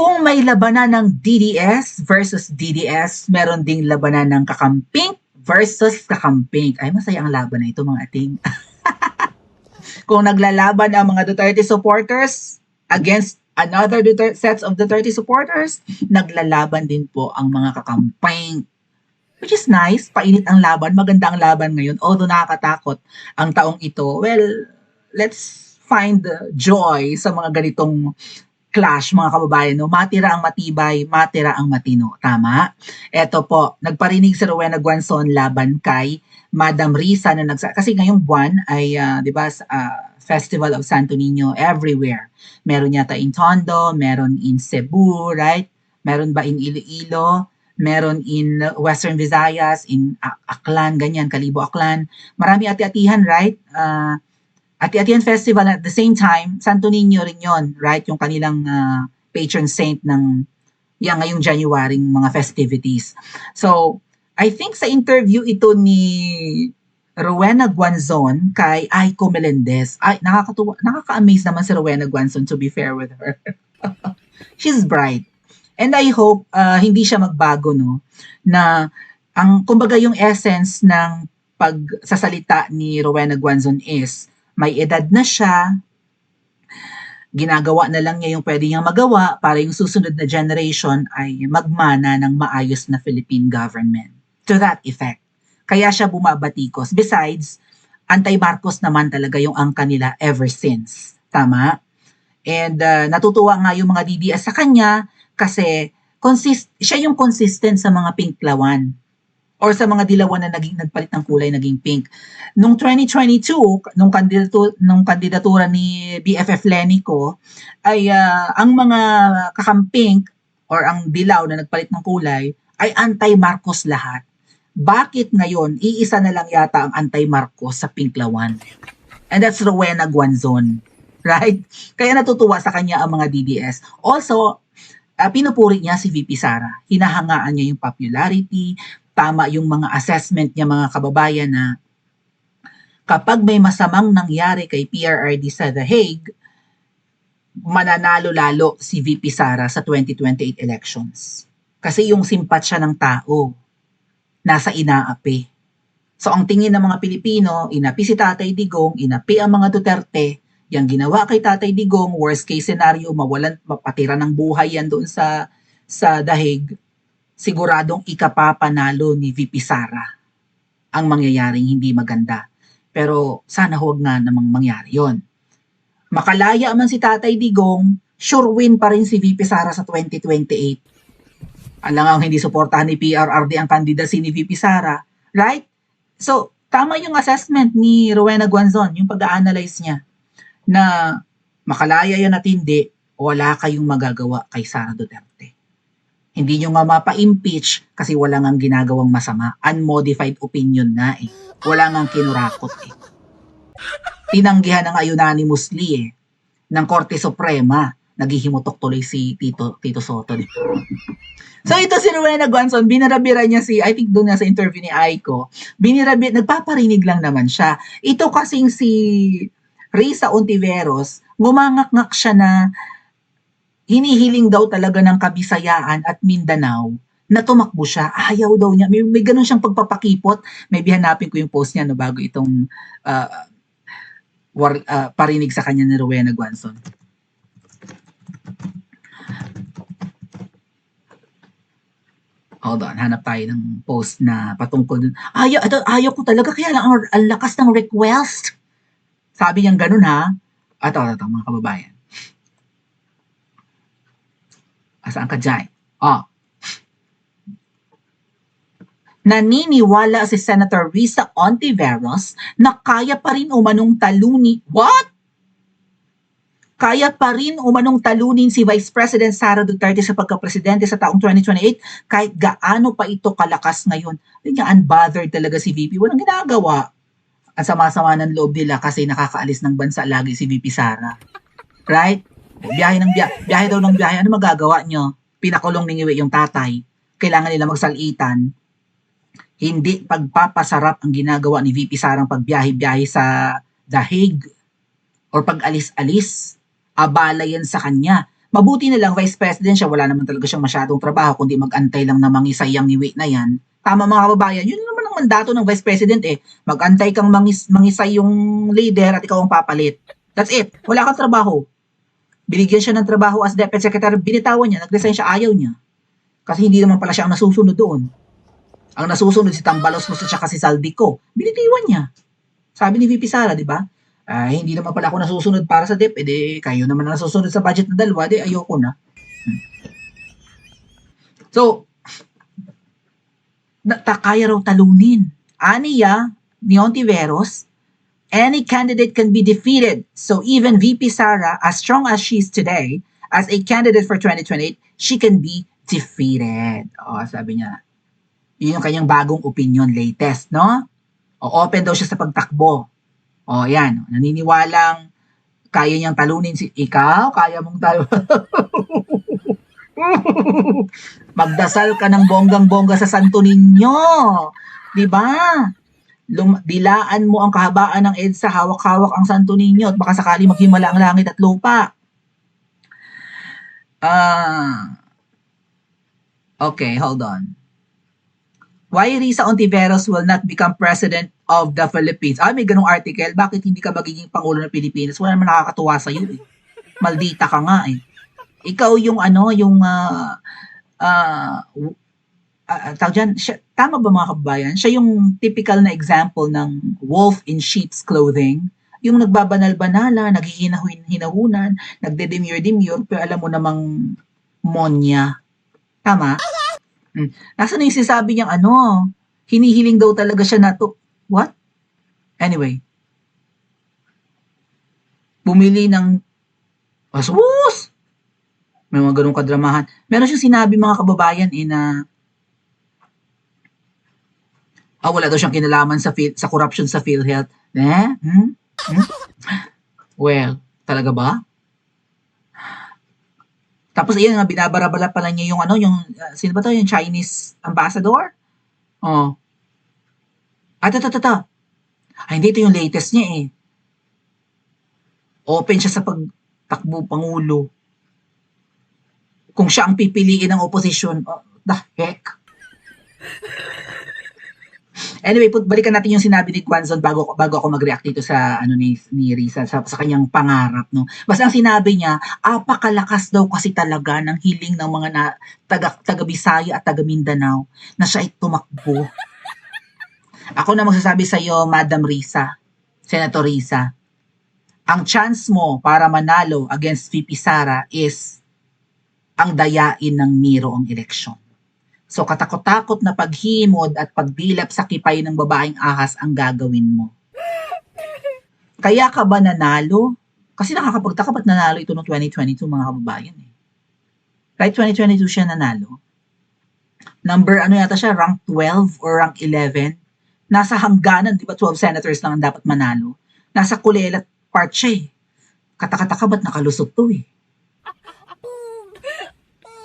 Kung may labanan ng DDS versus DDS, meron ding labanan ng Kakamping versus Kakamping. Ay, masaya ang laban na ito, mga ating. Kung naglalaban ang mga Duterte supporters against another sets of Duterte supporters, naglalaban din po ang mga Kakamping. Which is nice, painit ang laban, maganda ang laban ngayon. Although nakakatakot ang taong ito, well, let's find joy sa mga ganitong clash, mga kababayan, no? Matira ang matibay, matira ang matino. Tama? Eto po, nagparinig si Rowena Guanzon laban kay Madam Risa na kasi ngayong buwan ay, di ba, Festival of Santo Niño everywhere. Meron yata in Tondo, meron in Cebu, right? Meron ba in Iloilo? Meron in Western Visayas, in Aklan, ganyan, Kalibo Aklan. Marami ati-atihan, right? Ati-Atihan Festival at the same time, Santo Niño rin yon, right? Yung kanilang patron saint ng ngayong January mga festivities. So, I think sa interview ito ni Rowena Guanzon kay Aiko Melendez, ay nakaka-amaze naman si Rowena Guanzon, to be fair with her. She's bright. And I hope hindi siya magbago, no? Na kumbaga yung essence ng pagsasalita ni Rowena Guanzon is may edad na siya, ginagawa na lang niya yung pwede niyang magawa para yung susunod na generation ay magmana ng maayos na Philippine government. To that effect. Kaya siya bumabatikos. Besides, anti-Marcos naman talaga yung angka nila ever since. Tama? And natutuwa nga yung mga DDS sa kanya kasi siya yung consistent sa mga pinklawan or sa mga dilawan na nagpalit ng kulay, naging pink. Nung 2022, nung kandidatura ni BFF Lenico, ay ang mga kakamping or ang dilaw na nagpalit ng kulay ay anti-Marcos lahat. Bakit ngayon, iisa na lang yata ang anti-Marcos sa pinklawan? And that's Rowena Guanzon. Right? Kaya natutuwa sa kanya ang mga DDS. Also, pinupuri niya si VP Sara. Hinahangaan niya yung popularity, tama yung mga assessment niya, mga kababayan, na kapag may masamang nangyari kay PRRD sa The Hague, mananalo lalo si VP Sara sa 2028 elections. Kasi yung simpatsya ng tao nasa inaapi. So ang tingin ng mga Pilipino, inapi si Tatay Digong, inapi ang mga Duterte, yung ginawa kay Tatay Digong, worst case scenario, mapatira ng buhay yan doon sa The Hague, siguradong ikapapanalo ni VP Sara ang mangyayaring hindi maganda. Pero sana huwag nga namang mangyari yon. Makalaya man si Tatay Digong, sure win pa rin si VP Sara sa 2028. Alang ang hindi suportahan ni PRRD ang candidacy ni VP Sara, right? So, tama yung assessment ni Rowena Guanzon, yung pag-a-analyze niya, na makalaya yan at hindi, wala kayong magagawa kay Sara Duterte. Hindi nyo nga mapa-impeach kasi wala nang ginagawang masama. Unmodified opinion nga eh. Wala nang kinurakot eh. Tinanggihan na nga unanimously ng Korte Suprema. Naghihimutok tuloy si Tito Soto. So ito si Rowena Guanzon, binirabira niya I think doon nga sa interview ni Aiko, nagpaparinig lang naman siya. Ito kasing si Risa Ontiveros, ngumangak-ngak siya na hinihiling daw talaga ng Kabisayaan at Mindanao na tumakbo siya. Ayaw daw niya. May ganun siyang pagpapakipot. Maybe hanapin ko yung post niya no, bago itong parinig sa kanya ni Rowena Guanzon. Hold on, hanap tayo ng post na patungkol dun. Ayaw ko talaga, kaya lang ang lakas ng request. Sabi niyang ganun ha. Ito mga kababayan. Asaan ka dyan? Naniniwala si Senator Risa Ontiveros na kaya pa rin umanong talunin. What? Kaya pa rin umanong talunin si Vice President Sara Duterte sa pagkapresidente sa taong 2028 kahit gaano pa ito kalakas ngayon. Hindi niya unbothered talaga si VP. Walang ginagawa. Ang sama-sama ng loob nila kasi nakakaalis ng bansa lagi si VP Sara. Right? Biyahe daw ng biyahe. Ano magagawa nyo? Pinakulong ni Iwi yung tatay. Kailangan nila magsalitan. Hindi pagpapasarap ang ginagawa ni VP Sarang pagbiyahe-biyahe sa The Hague or pag-alis-alis. Abala yan sa kanya. Mabuti na lang vice president siya, wala naman talaga siyang masyadong trabaho kundi mag-antay lang na mangisay ang ngiwi na yan. Tama mga kababayan, yun naman ang mandato ng vice president eh. Mag-antay kang mangisay yung leader at ikaw ang papalit. That's it. Wala kang trabaho. Binigyan siya ng trabaho as deputy secretary, binitawan niya, nag-resign siya, ayaw niya. Kasi hindi naman pala siya ang nasusunod doon. Ang nasusunod si Tambalos at saka si Saldico. Binitiwan niya. Sabi ni VP Sara, di ba? Hindi naman pala ako nasusunod para sa DEP, kayo naman ang nasusunod sa budget na dalawa, ayoko na. So, kaya raw talunin. Aniya, ni Ontiveros, any candidate can be defeated. So even VP Sara, as strong as she is today, as a candidate for 2028, she can be defeated. Sabi niya, yun yung kanyang bagong opinion, latest, no? Open daw siya sa pagtakbo. Yan. Naniniwalang kaya niyang talunin ikaw, kaya mong magdasal ka ng bonggang-bongga sa Santo Niño. Di ba? Dilaan mo ang kahabaan ng EDSA, hawak-hawak ang Santo Niño at baka sakali maghimala ang langit at lupa. Okay, hold on. Why Risa Ontiveros will not become president of the Philippines? May ganung article. Bakit hindi ka magiging Pangulo ng Pilipinas? Wala naman nakakatuwa sa'yo eh. Maldita ka nga eh. Ikaw yung tawag dyan, tama ba mga kababayan? Siya yung typical na example ng wolf in sheep's clothing. Yung nagbabanal-banala, naghihinahunan, nagde-demure-demure, pero alam mo namang monya. Tama? Nasaan yung sinasabi niyang hinihiling daw talaga siya na to. What? Anyway. Bumili ng asus! May mga ganung kadramahan. Meron siyang sinabi mga kababayan na wala daw siyang kinalaman sa corruption sa PhilHealth. Well, talaga ba? Tapos iyan nga, binabarabala pala niya yung sino ba to? Yung Chinese ambassador? Hindi, ito yung latest niya eh. Open siya sa pagtakbo Pangulo. Kung siya ang pipiliin ng opposition, the heck? Anyway, balikan natin yung sinabi ni Quanzon bago ako mag-react dito sa ni Risa sa kanyang pangarap, no. Basta ang sinabi niya, apakalakas daw kasi talaga ng hiling ng mga taga Bisaya at taga Mindanao na siya ay tumakbo. Ako na magsasabi sa iyo, Madam Risa, Senator Risa, ang chance mo para manalo against VP Sara is ang dayain ng Miro ang eleksyon. So katakot-takot na paghimod at pagdilap sa kipay ng babaeng ahas ang gagawin mo. Kaya ka ba nanalo? Kasi nakakapagtaka ba't nanalo ito noong 2022 mga kababayan eh. Kahit 2022 siya nanalo. Number yata siya, rank 12 or rank 11. Nasa hangganan, di ba 12 senators lang ang dapat manalo. Nasa kulelat part siya eh. Katakataka ba't nakalusot to eh.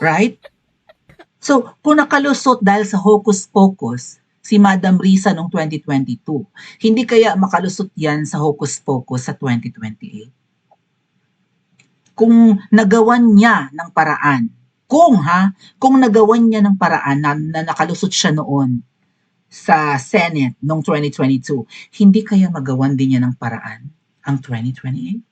Right? So, kung nakalusot dahil sa hocus-pocus, si Madam Risa noong 2022, hindi kaya makalusot yan sa hocus-pocus sa 2028? Kung nagawan niya ng paraan, kung nagawan niya ng paraan na nakalusot siya noon sa Senate noong 2022, hindi kaya magawan din niya ng paraan ang 2028?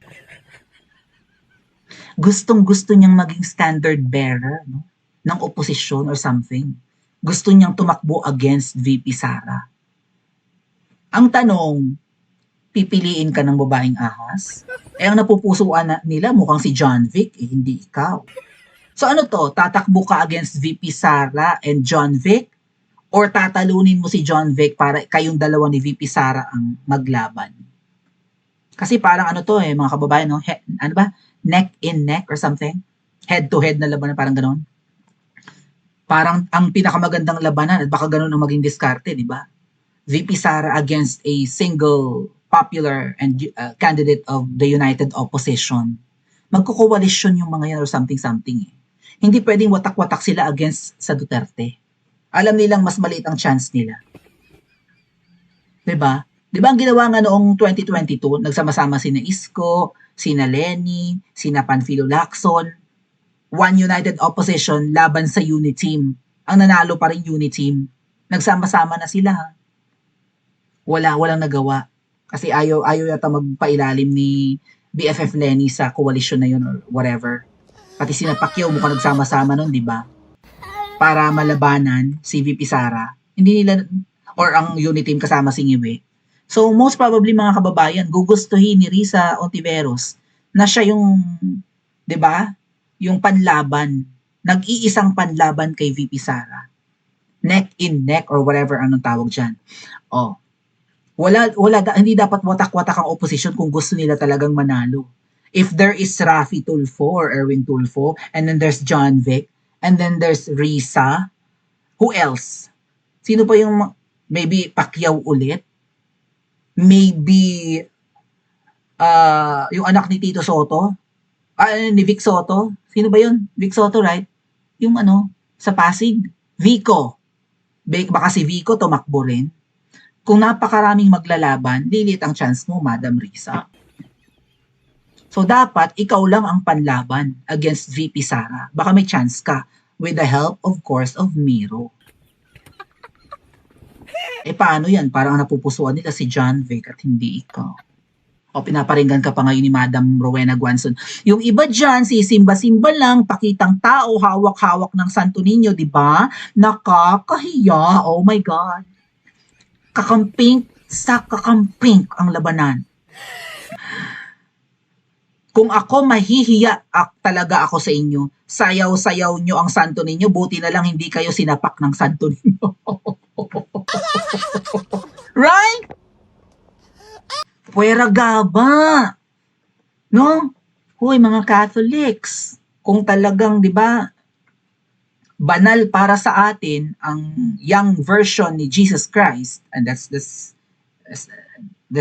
Gustong-gusto niyang maging standard bearer, no? Ng oposisyon or something. Gusto niyang tumakbo against VP Sara. Ang tanong, pipiliin ka ng babaeng ahas? Ang napupusuan nila mukhang si John Vic, hindi ikaw. So tatakbo ka against VP Sara and John Vic? Or tatalunin mo si John Vic para kayong dalawa ni VP Sara ang maglaban? Kasi parang mga kababayan, no? Neck in neck or something? Head to head na laban, parang ganon. Parang ang pinakamagandang labanan at baka ganun ang maging diskarte, di ba? VP Sara against a single popular and candidate of the United Opposition. Magkukoalisyon yung mga yan or something-something eh. Hindi pwedeng watak-watak sila against sa Duterte. Alam nilang mas maliit ang chance nila. Di ba? Di ba ang ginawa nga noong 2022, nagsama-sama sina Isko, sina Lenny, sina Panfilo Lacson, one united opposition laban sa unit team. Ang nanalo pa rin unit team. Nagsama-sama na sila. Ha? Walang nagawa. Kasi ayaw yata magpailalim ni BFF Lenny sa coalition na yun or whatever. Pati sina Pacquiao mukhang nagsama-sama nun, di ba? Para malabanan si VP Sara. Hindi nila, or ang unit team kasama si Ngiwe. So most probably mga kababayan, gugustuhin ni Risa Ontiveros na siya yung, di ba? Yung panlaban. Nag-iisang panlaban kay VP Sara. Neck in neck or whatever anong tawag dyan. Oh. Hindi dapat watak-watak ang opposition kung gusto nila talagang manalo. If there is Raffy Tulfo or Erwin Tulfo, and then there's John Vic, and then there's Risa, who else? Sino pa yung, maybe Pacquiao ulit? Maybe, yung anak ni Tito Soto? Ni Vic Soto? Sino ba yun? Vic Soto, right? Yung sa Pasig? Vico. Baka si Vico tumakbo rin. Kung napakaraming maglalaban, lilit ang chance mo, Madam Risa. So dapat ikaw lang ang panlaban against VP Sara. Baka may chance ka with the help, of course, of Miro. Paano yan? Parang napupusuan nila si John Vic at hindi ikaw. O pinaparinggan ka pa ngayon ni Madam Rowena Guanzon. Yung iba dyan, si Simba-Simba lang, pakitang tao, hawak-hawak ng Santo Niño, di ba? Nakakahiya. Oh my God. Kakamping sa kakamping ang labanan. Kung ako mahihiya talaga ako sa inyo, sayaw-sayaw nyo ang Santo Niño, buti na lang hindi kayo sinapak ng Santo Niño. Right? Puwera gaba. No? Hoy, mga Catholics, kung talagang, di ba, banal para sa atin ang young version ni Jesus Christ, and that's the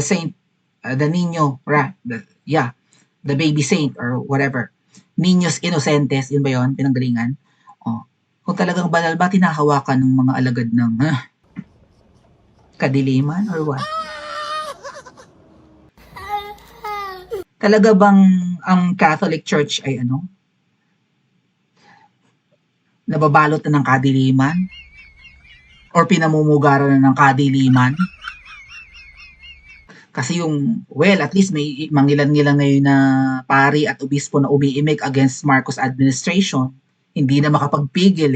saint, the Niño, right? The baby saint or whatever. Niños Innocentes, yun ba yun? Pinanggalingan. Oh. Kung talagang banal ba, tinahawakan ng mga alagad ng kadiliman or what? Talaga bang ang Catholic Church ay nababalot na ng kadiliman? Or pinamumugaran na ng kadiliman? Kasi at least may mangilan-ngilan ngayon na pari at obispo na umiimik against Marcos administration. Hindi na makapagpigil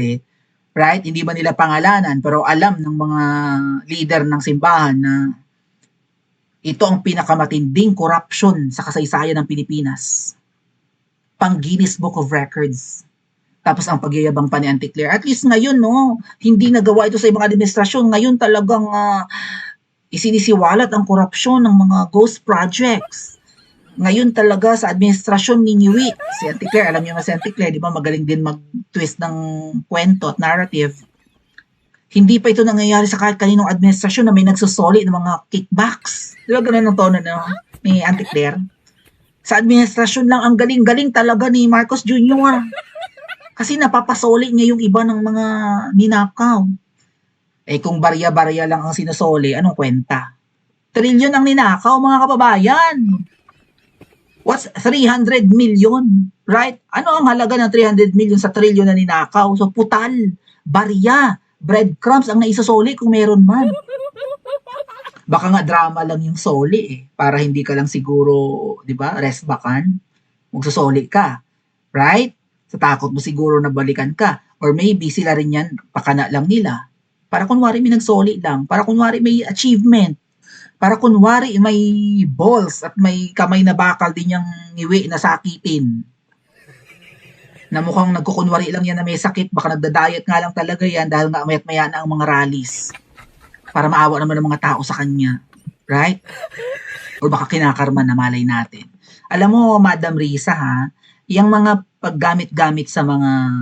right? Hindi ba nila pangalanan, pero alam ng mga leader ng simbahan na ito ang pinakamatinding corruption sa kasaysayan ng Pilipinas. Pang Guinness Book of Records. Tapos ang pagyayabang pa ni Auntie Claire. At least ngayon, hindi nagawa ito sa ibang administrasyon. Ngayon talagang isinisiwalat ang korupsyon ng mga ghost projects. Ngayon talaga sa administrasyon ni Ngiwi. Si Auntie Claire, alam niyo na si Auntie Claire, di ba magaling din mag-twist ng kwento at narrative. Hindi pa ito nangyayari sa kahit kaninong administrasyon na may nagsusoli ng mga kickbacks. Di ba ganun ang tono ni Auntie Claire? Sa administrasyon lang ang galing-galing talaga ni Marcos Jr. Kasi napapasoli niya yung iba ng mga ninakaw. Kung barya-barya lang ang sinusoli, anong kwenta? Trilyon ang ninakaw, mga kababayan. What's 300 million? Right? Ano ang halaga ng 300 million sa trilyon na ninakaw? So, putal, barya, breadcrumbs ang naisasoli kung meron man. Baka nga drama lang yung soli para hindi ka lang siguro, di ba, resbakan. Magsusoli ka. Right? Sa takot mo siguro na balikan ka. Or maybe sila rin yan, pakana lang nila. Para kunwari may nagsoli lang. Para kunwari may achievement. Para kunwari may balls at may kamay na bakal din yung Ngiwi na sakitin. Na mukhang nagkukunwari lang yan na may sakit. Baka nagda-diet nga lang talaga yan dahil nga mayat maya na ang mga rallies. Para maawa naman ng mga tao sa kanya. Right? Or baka kinakarma na malay natin. Alam mo, Madam Risa yung mga paggamit-gamit sa mga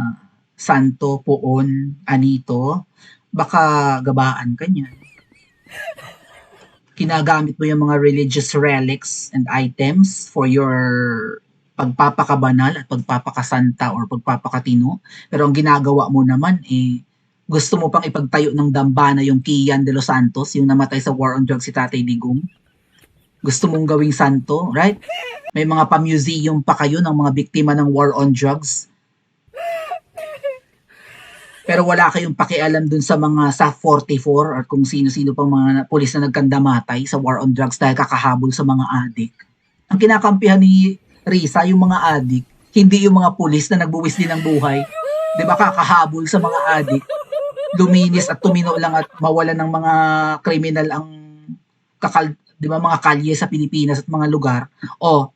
santo, poon, anito, baka gabaan ka niyan. Kinagamit mo yung mga religious relics and items for your pagpapakabanal at pagpapakasanta or pagpapakatino. Pero ang ginagawa mo naman gusto mo pang ipagtayo ng dambana yung Kian de los Santos, yung namatay sa war on drugs si Tatay Digong. Gusto mong gawing santo, right? May mga pa-museum pa kayo ng mga biktima ng war on drugs. Pero wala kayong pakialam dun sa mga sa 44 or kung sino-sino pang mga pulis na nagkandamatay sa war on drugs dahil kakahabol sa mga adik. Ang kinakampihan ni Risa, yung mga adik, hindi yung mga pulis na nagbuwis din ng buhay. Di ba kakahabol sa mga adik, luminis at tumino lang at mawala ng mga kriminal ang di ba, mga kalye sa Pilipinas at mga lugar. O,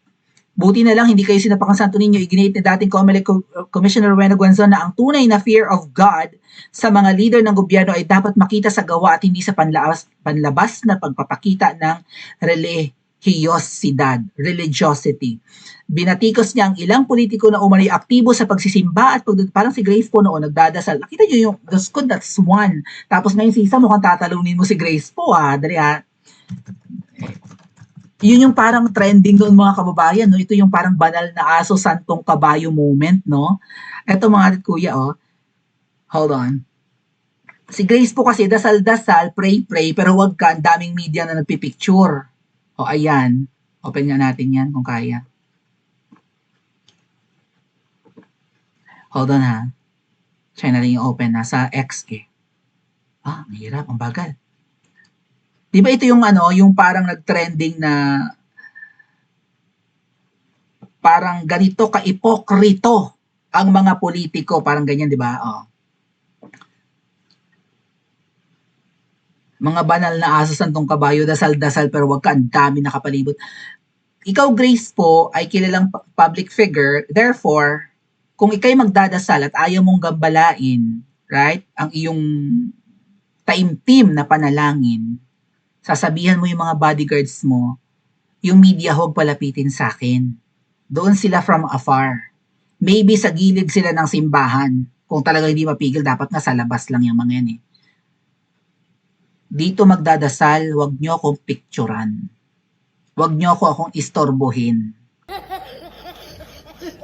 buti na lang hindi kayo sinapakan Santo Niño. Iginate ni dating COMELEC Commissioner Rowena Guanzon na ang tunay na fear of God sa mga leader ng gobyerno ay dapat makita sa gawa at hindi sa panlabas na pagpapakita ng religiosity. Binatikos niya ang ilang politiko na umano'y aktibo sa pagsisimba at parang si Grace po noon nagdadasal. Nakita niyo yung, that's one. Tapos ngayon si Isa mukhang tatalunin mo si Grace po dali Yun yung parang trending doon mga kababayan, no? Ito yung parang banal na aso santong kabayo moment, no? Ito mga kuya, hold on. Si Grace po kasi dasal-dasal, pray-pray, pero wag ka, ang daming media na nagpipicture. Ayan. Open nga natin yan kung kaya. Hold on Try natin yung open sa X ang hirap, ang bagal. Di ba ito yung yung parang nag-trending na parang ganito ka-ipokrito ang mga politiko, parang ganyan, di ba? Mga banal na aso santong kabayo, dasal-dasal pero wag ka, ang dami nakapalibot. Ikaw, Grace po, ay kilalang public figure, therefore, kung ikay magdadasal at ayaw mong gambalain, right, ang iyong taimtim na panalangin, sasabihan mo yung mga bodyguards mo, yung media huwag palapitin sa akin. Doon sila from afar. Maybe sa gilid sila ng simbahan. Kung talaga hindi mapigil, dapat nga sa labas lang yung mga yan Dito magdadasal, huwag nyo akong picturean. Huwag nyo akong istorbohin.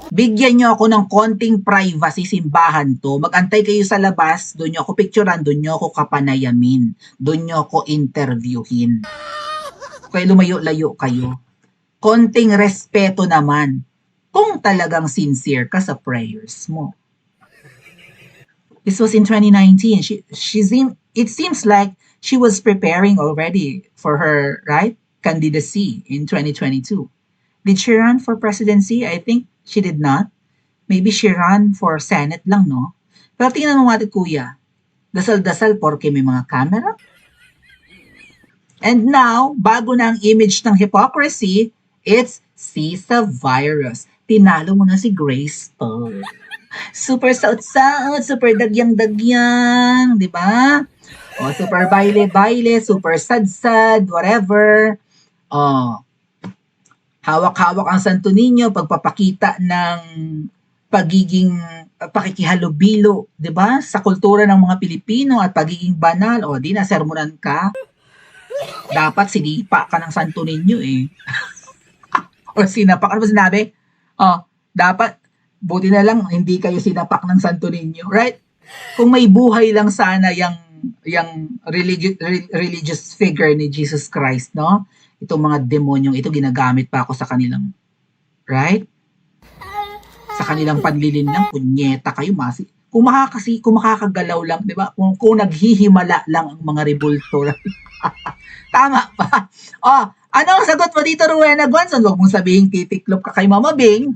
Bigyan nyo ako ng konting privacy, simbahan to. Magantay kayo sa labas, doon nyo ako picturean, doon nyo ako kapanayamin, doon nyo ako interviewin. Kaya lumayo-layo kayo. Konting respeto naman, kung talagang sincere ka sa prayers mo. This was in 2019. It seems like she was preparing already for her, right, candidacy in 2022. Did she run for presidency? I think she did not. Maybe she ran for Senate lang, no? Pero tingnan mo natin, kuya. Dasal-dasal porke may mga camera. And now, bago na ang image ng hypocrisy, it's Sisa virus. Tinalo mo na si Grace po. Super saot-saot, super dagyang-dagyang, di ba? Super baile-baile, super sad-sad, whatever. Hawak-hawak ang Santo Niño, pagpapakita ng pagiging pakikihalubilo, 'di ba? Sa kultura ng mga Pilipino at pagiging banal. Di na sermonan ka. Dapat sinipa ka ng Santo Niño o sinapak. Ano ba sinabi? Dapat buti na lang hindi kayo sinapak ng Santo Niño, right? Kung may buhay lang sana yung religious figure ni Jesus Christ, no? Itong mga demonyong ito, ginagamit pa ako sa kanilang, right? Sa kanilang panlilin lang, punyeta kayo, kung makakagalaw lang, di ba? Kung naghihimala lang ang mga rebulto. Tama ba? Ano ang sagot mo dito, Rowena Guanzon? Huwag mong sabihin titiklop ka kay Mama Bing.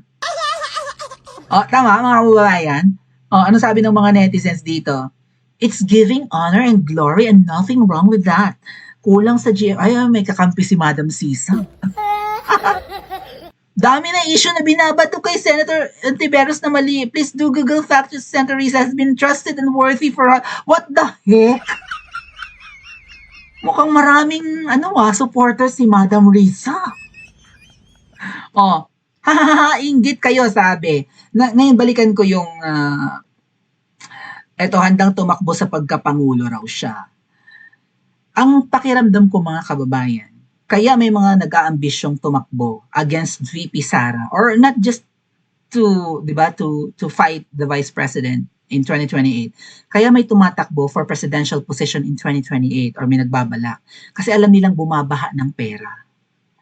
Tama, mga kababayan. Ano sabi ng mga netizens dito? It's giving honor and glory and nothing wrong with that. Kulang sa may kakampi si Madam Sisa. Dami na issue na binabato kay Senator Ontiveros na mali. Please do Google fact that Senator Risa has been trusted and worthy for what the heck? Mukhang maraming supporters si Madam Risa. Inggit kayo, sabi. Ngayon balikan ko yung handang tumakbo sa pagkapangulo raw siya. Ang pakiramdam ko, mga kababayan, kaya may mga nag-aambisyong tumakbo against VP Sara, or not just to fight the Vice President in 2028. Kaya may tumatakbo for presidential position in 2028 or may nagbabalak. Kasi alam nilang bumabaha ng pera.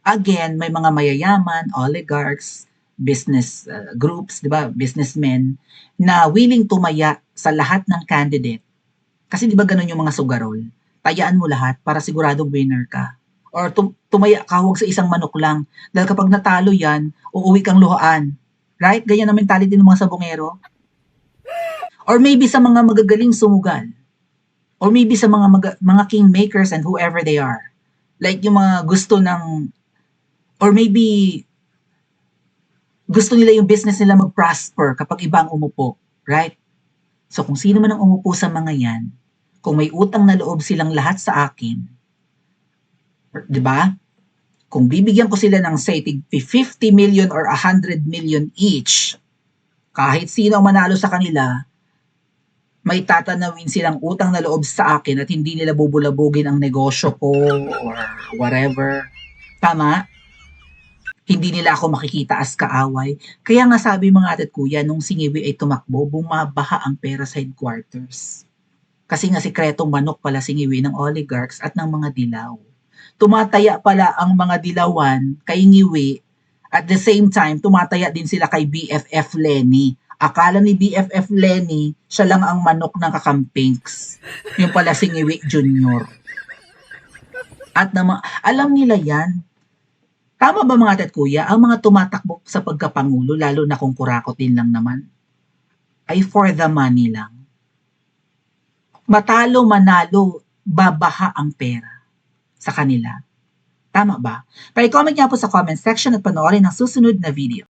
Again, may mga mayayaman, oligarchs, business groups, 'di ba, businessmen na willing tumaya sa lahat ng candidate. Kasi 'di ba gano'n yung mga sugarol? Tayaan mo lahat para siguradong winner ka. Or tumaya ka, huwag sa isang manok lang. Dahil kapag natalo 'yan, uuwi kang luhaan. Right? Ganyan ang mentality ng mga sabongero. Or maybe sa mga magagaling sumugal. Or maybe sa mga kingmakers and whoever they are. Like yung mga gusto ng, or maybe gusto nila yung business nila mag-prosper kapag iba ang umupo, right? So kung sino man ang umupo sa mga yan, kung may utang na loob silang lahat sa akin, 'di ba? Kung bibigyan ko sila ng say 50 million or 100 million each, kahit sino ang manalo sa kanila, may tatanawin silang utang na loob sa akin at hindi nila bubulabugin ang negosyo ko or whatever. Tama? Hindi nila ako makikita as kaaway. Kaya nga sabi mga ate at kuya, nung si Ngiwi ay tumakbo, bumabaha ang pera sa headquarters. Kasi nga sikretong manok pala si Ngiwi ng oligarchs at ng mga dilaw. Tumataya pala ang mga dilawan kay Ngiwi, at the same time, tumataya din sila kay BFF Lenny. Akala ni BFF Lenny, siya lang ang manok ng kakampings. Yung pala si Ngiwi Jr. At alam nila yan. Tama ba mga ate at kuya, ang mga tumatakbo sa pagkapangulo, lalo na kung kurakot din lang naman, ay for the money lang. Matalo, manalo, babaha ang pera sa kanila. Tama ba? Pa-comment niya po sa comment section at panoorin ang susunod na video.